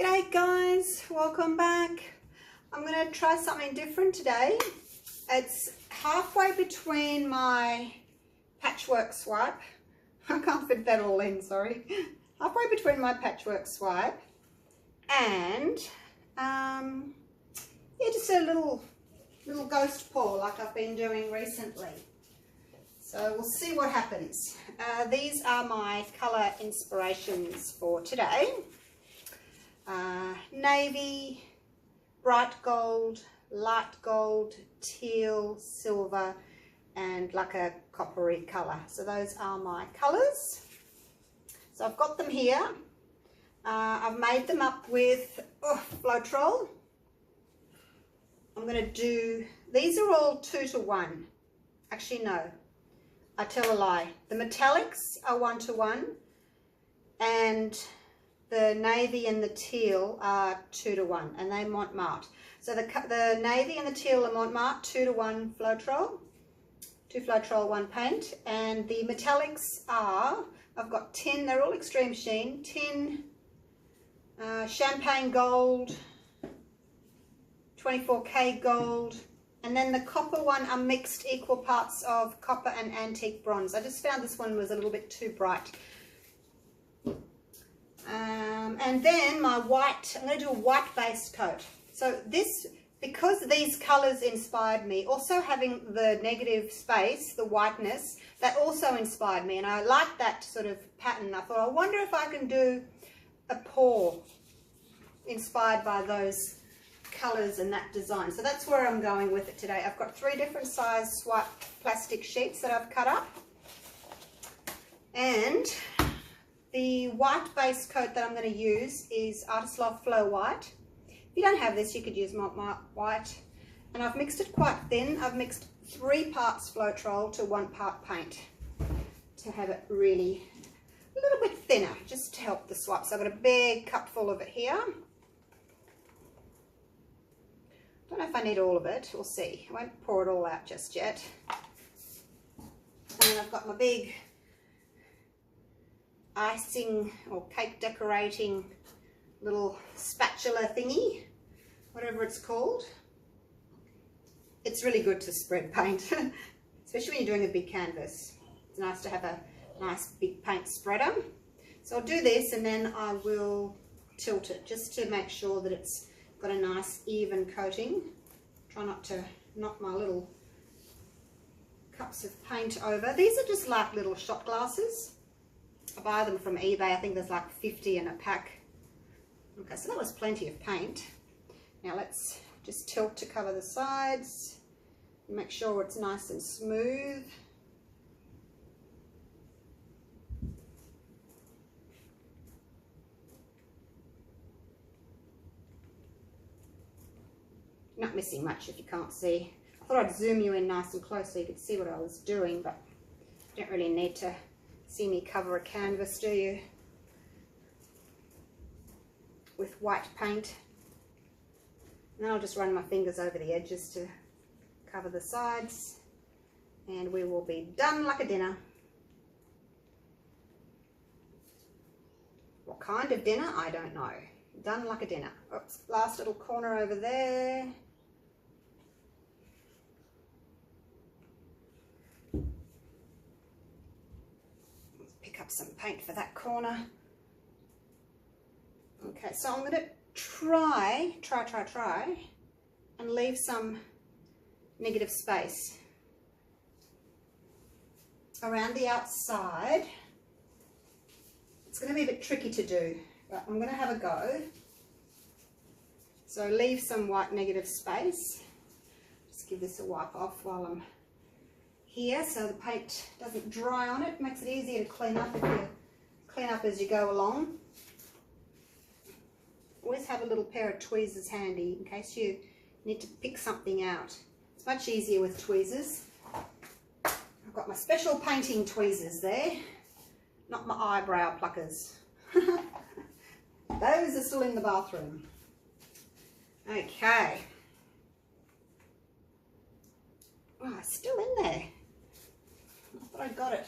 G'day guys, welcome back. I'm going to try something different today. It's halfway between my patchwork swipe. I can't fit that all in, sorry. Halfway between my patchwork swipe and just a little ghost pour like I've been doing recently. So we'll see what happens. These are my colour inspirations for today. Navy, bright gold, light gold, teal, silver, and like a coppery colour. So those are my colours. So I've got them here. I've made them up with Floetrol. I'm going to do, these are all 2 to 1. Actually no, I tell a lie. The metallics are 1 to 1 and the navy and the teal are 2 to 1, and they Montmartre. So the navy and the teal are Montmartre, 2 to 1 Floetrol, 2 Floetrol, 1 paint, and the metallics are, I've got 10, they're all extreme sheen, 10 champagne gold, 24K gold, and then the copper one are mixed equal parts of copper and antique bronze. I just found this one was a little bit too bright. And then my white, I'm going to do a white base coat. So this, because these colours inspired me, also having the negative space, the whiteness, that also inspired me. And I like that sort of pattern. I thought, I wonder if I can do a pour inspired by those colours and that design. So that's where I'm going with it today. I've got 3 different size swipe plastic sheets that I've cut up. And the white base coat that I'm going to use is Artist Loft Flow White. If you don't have this, you could use Montmartre White. And I've mixed it quite thin. I've mixed 3 parts Floetrol to 1 part paint to have it really a little bit thinner, just to help the swipe. So I've got a big cup full of it here. Don't know if I need all of it. We'll see. I won't pour it all out just yet. And then I've got my big icing or cake decorating little spatula thingy, whatever it's called. It's really good to spread paint, especially when you're doing a big canvas. It's nice to have a nice big paint spreader. So I'll do this and then I will tilt it just to make sure that it's got a nice even coating. Try not to knock my little cups of paint over. These are just like little shot glasses. I buy them from eBay. I think there's like 50 in a pack. Okay, so that was plenty of paint. Now let's just tilt to cover the sides. Make sure it's nice and smooth. Not missing much if you can't see. I thought I'd zoom you in nice and close so you could see what I was doing, but you don't really need to see me cover a canvas, do you? With white paint. And then I'll just run my fingers over the edges to cover the sides. And we will be done like a dinner. What kind of dinner? I don't know. Done like a dinner. Oops, last little corner over there. Up some paint for that corner. Okay, so I'm going to try and leave some negative space around the outside. It's going to be a bit tricky to do, but I'm going to have a go. So leave some white negative space. Just give this a wipe off while I'm here so the paint doesn't dry on it. Makes it easier to clean up if you clean up as you go along. Always have a little pair of tweezers handy in case you need to pick something out. It's much easier with tweezers. I've got my special painting tweezers there, not my eyebrow pluckers. Those are still in the bathroom. Okay. Oh, it's still in there. I thought I got it.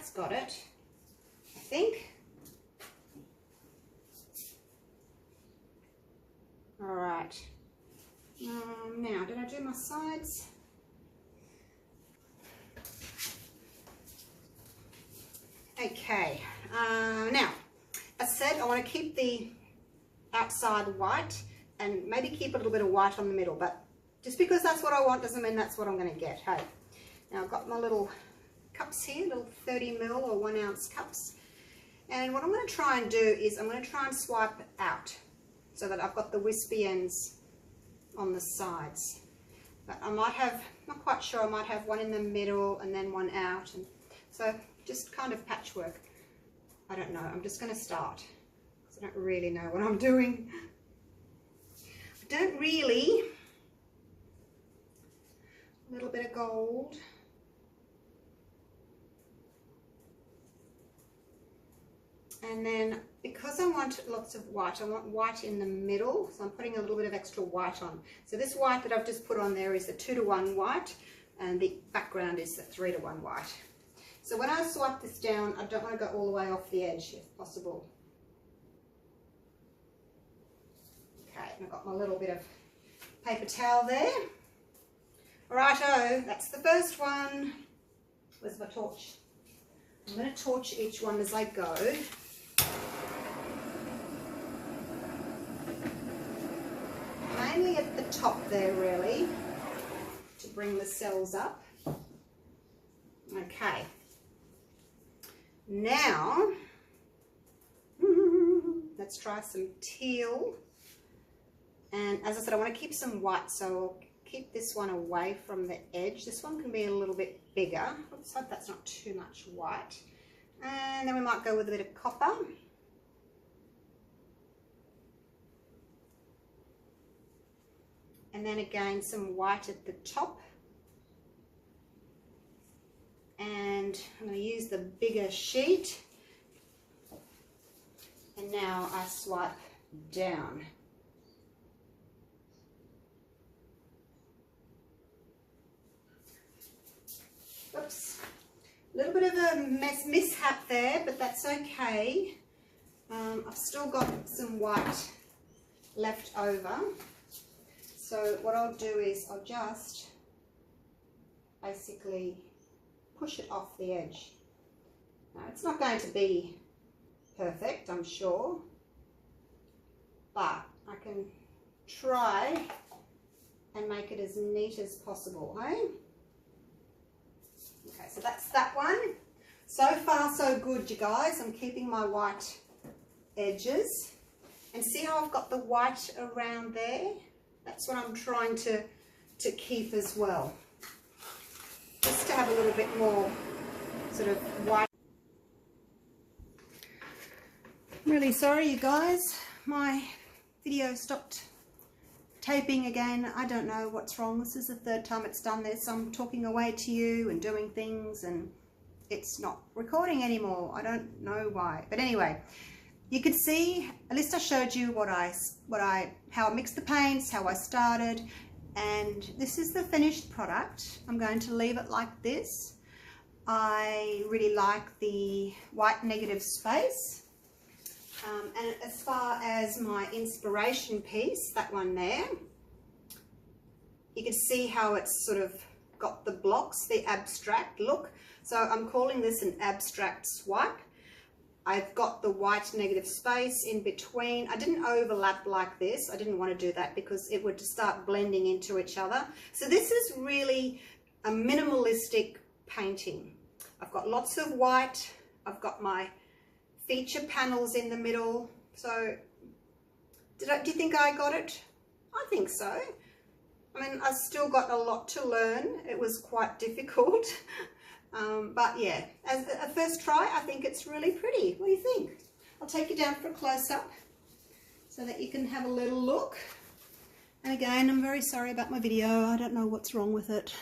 that's got it, I think. All right. Now, did I do my sides? Okay. Now, as I said, I want to keep the outside white and maybe keep a little bit of white on the middle, but just because that's what I want doesn't mean that's what I'm going to get. Hey, now I've got my little cups here, little 30 ml or 1 ounce cups, and what I'm going to try and do is I'm going to try and swipe out so that I've got the wispy ends on the sides. But I might have, not quite sure, I might have one in the middle and then one out, and so just kind of patchwork. I don't know, I'm just going to start because I don't really know what I'm doing. I don't really. A little bit of gold. And then because I want lots of white, I want white in the middle, so I'm putting a little bit of extra white on. So this white that I've just put on there is the 2-to-1 white, and the background is the 3-to-1 white. So when I swipe this down, I don't want to go all the way off the edge if possible. Okay, and I've got my little bit of paper towel there. Righto, that's the first one. Where's my torch? I'm going to torch each one as I go. Mainly at the top there, really, to bring the cells up. Okay. Now, let's try some teal. And as I said, I want to keep some white, so I'll keep this one away from the edge. This one can be a little bit bigger. Let's hope that's not too much white. And then we might go with a bit of copper. And then again some white at the top. And I'm going to use the bigger sheet. And now I swipe down. Oops, a little bit of a mishap there, but that's okay. I've still got some white left over. So what I'll do is I'll just basically push it off the edge. Now it's not going to be perfect, I'm sure, but I can try and make it as neat as possible, hey? Okay, so that's that one. So far so good, you guys. I'm keeping my white edges. And see how I've got the white around there? That's what I'm trying to keep as well. Just to have a little bit more sort of white. I'm really sorry, you guys. My video stopped taping again. I don't know what's wrong. This is the 3rd time it's done this. I'm talking away to you and doing things and it's not recording anymore. I don't know why. But anyway, you could see, at least I showed you how I mixed the paints, how I started, and this is the finished product. I'm going to leave it like this. I really like the white negative space. And as far as my inspiration piece, that one there, you can see how it's sort of got the blocks, the abstract look. So I'm calling this an abstract swipe. I've got the white negative space in between. I didn't overlap like this. I didn't want to do that because it would start blending into each other. So this is really a minimalistic painting. I've got lots of white. I've got my feature panels in the middle. So do you think I got it? I think so. I mean, I've still got a lot to learn. It was quite difficult. But yeah, as a first try, I think it's really pretty. What do you think? I'll take you down for a close-up so that you can have a little look. And again, I'm very sorry about my video. I don't know what's wrong with it.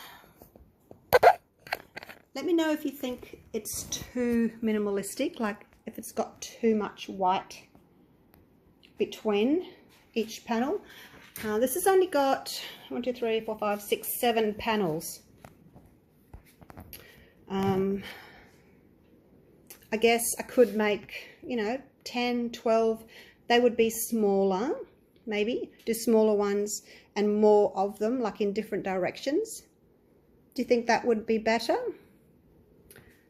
Let me know if you think it's too minimalistic, like if it's got too much white between each panel. This has only got 1, 2, 3, 4, 5, 6, 7 panels. I guess I could make, you know, 10, 12. They would be smaller, maybe. Do smaller ones and more of them, like in different directions. Do you think that would be better?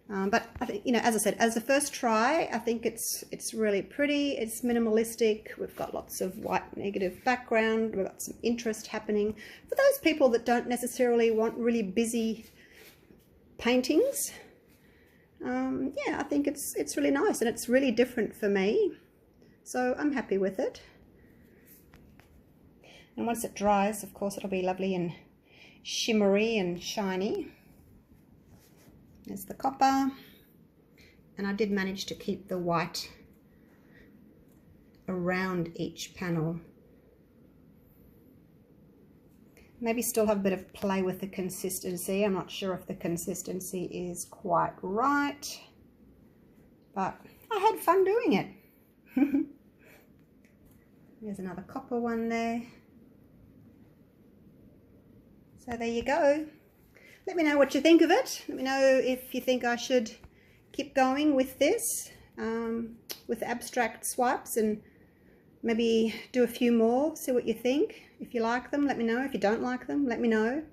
But I think, you know, as I said, as a first try, I think it's really pretty. It's minimalistic. We've got lots of white negative background. We've got some interest happening. For those people that don't necessarily want really busy paintings, yeah, I think it's really nice, and it's really different for me. So I'm happy with it. And once it dries, of course, it'll be lovely and shimmery and shiny. There's the copper, and I did manage to keep the white around each panel. Maybe still have a bit of play with the consistency. I'm not sure if the consistency is quite right, but I had fun doing it. There's another copper one there. So there you go. Let me know what you think of it. Let me know if you think I should keep going with this, with abstract swipes, and maybe do a few more, see what you think. If you like them, let me know. If you don't like them, let me know.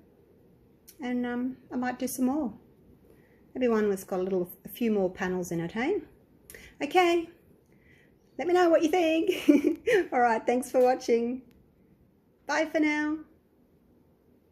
And I might do some more. Maybe one that's got a few more panels in it, hey? Okay, let me know what you think. All right, thanks for watching. Bye for now.